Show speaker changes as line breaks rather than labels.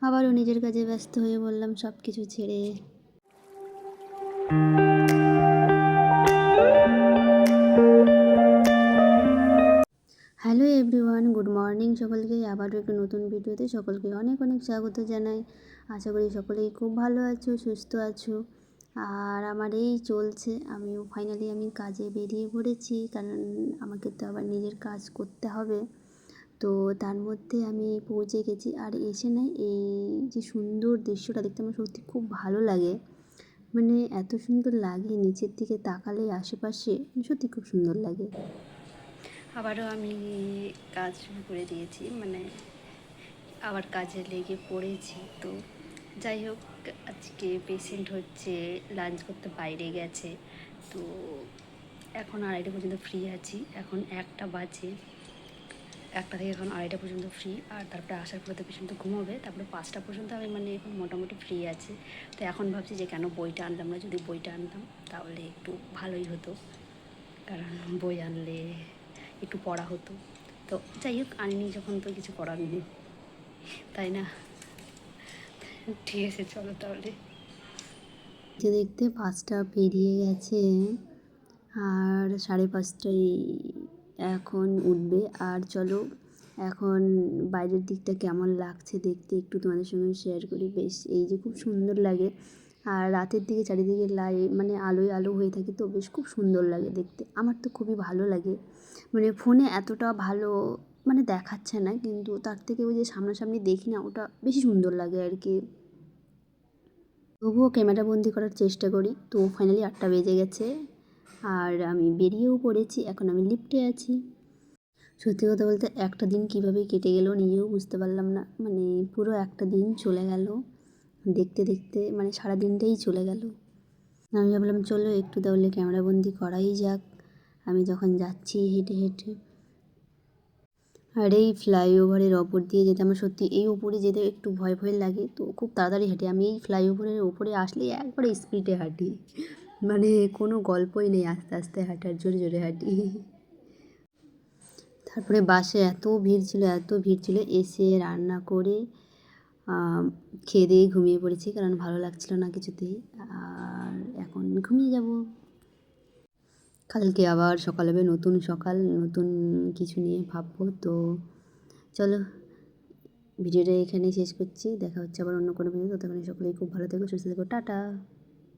আবারও নিজের কাজে ব্যস্ত হয়ে বললাম সব কিছু ছেড়ে। হ্যালো এভরিওয়ান, গুড মর্নিং সকলকে। আবারও একটু নতুন ভিডিওতে সকলকে অনেক অনেক স্বাগত জানাই। আশা করি সকলেই খুব ভালো আছো, সুস্থ আছো। আর আমার এই চলছে, আমিও ফাইনালি কাজে বেরিয়ে পড়েছি, কারণ আমাকে তো আবার নিজের কাজ করতে হবে। তো তার মধ্যে আমি পৌঁছে গেছি, আর এসে না এই যে সুন্দর দৃশ্যটা দেখতে আমার সত্যি খুব ভালো লাগে। মানে এত সুন্দর লাগে, নিচের দিকে তাকালে আশেপাশে সত্যি খুব সুন্দর লাগে। আবারও আমি কাজ শুরু করে দিয়েছি, মানে আবার কাজে লেগে পড়েছি। তো যাই হোক, আজকে পেশেন্ট হচ্ছে, লাঞ্চ করতে বাইরে গেছে। তো এখন 2:30 পর্যন্ত ফ্রি আছি। এখন 1টা বাজে, 1টা থেকে এখন 2:30 পর্যন্ত ফ্রি। আর তারপরে আসার পরে তো পেশেন্ট ঘুমোবে, তারপরে 5টা পর্যন্ত আমি এখন মোটামুটি ফ্রি আছি। তো এখন ভাবছি যে কেন বইটা আনলাম না, যদি বইটা আনতাম তাহলে একটু ভালোই হতো, কারণ বই আনলে একটু পড়া হতো। তো যাই হোক, আনিনি যখন তো কিছু করার নেই, তাই না? ঠিক আছে, চলো তাহলে। যে দেখতে 5টা পেরিয়ে গেছে, আর 5:30টায় এখন উঠবে। আর চলো এখন বাইরের দিকটা কেমন লাগছে দেখতে একটু তোমাদের সঙ্গে শেয়ার করি। বেশ, এই যে খুব সুন্দর লাগে, আর রাতের দিকে চারিদিকে মানে আলোয় আলো হয়ে থাকে, তো বেশ খুব সুন্দর লাগে দেখতে। আমার তো খুবই ভালো লাগে, মানে ফোনে এতটা ভালো মানে দেখাচ্ছে না, কিন্তু তার থেকে ওই যে সামনাসামনি দেখি না, ওটা বেশি সুন্দর লাগে আর কি। তবুও ক্যামেরা বন্দি করার চেষ্টা করি। তো ফাইনালি 8টা বেজে গেছে, আর আমি বেরিয়েও পড়েছি। এখন আমি লিফটে আছি। সত্যি কথা বলতে একটা দিন কীভাবে কেটে গেল নিজেও বুঝতে পারলাম না। মানে পুরো একটা দিন চলে গেল দেখতে দেখতে, মানে সারা দিনটাই চলে গেল। আমি ভাবলাম চলো একটু তাহলে ক্যামেরা বন্দি করাই যাক। আমি যখন যাচ্ছি হেঁটে হেঁটে, আর এই ফ্লাইওভারের ওপর দিয়ে যেতে আমার সত্যি, এই ওপরে যেতে একটু ভয় ভয় লাগে, তো খুব তাড়াতাড়ি হাঁটি আমি। এই ফ্লাইওভারের ওপরে আসলেই একবারে স্পিডে হাঁটি, মানে কোনো গল্পই নেই, আস্তে আস্তে হাঁটার, জোরে জোরে হাঁটি। তারপরে বাসে এত ভিড় ছিল, এত ভিড় ছিল, এসে রান্না করে খেয়ে দিয়ে ঘুমিয়ে পড়েছি, কারণ ভালো লাগছিল না কিছুতেই। আর এখন ঘুমিয়ে যাব। কালকে আবার সকাল হবে, নতুন সকাল, নতুন কিছু নিয়ে ভাববো। তো চলো ভিডিওটা এখানেই শেষ করছি। দেখা হচ্ছে আবার অন্য কোনো ভিডিও। ততক্ষণে সকলেই খুব ভালো থেকো, সুস্থ থেকো, টাটা।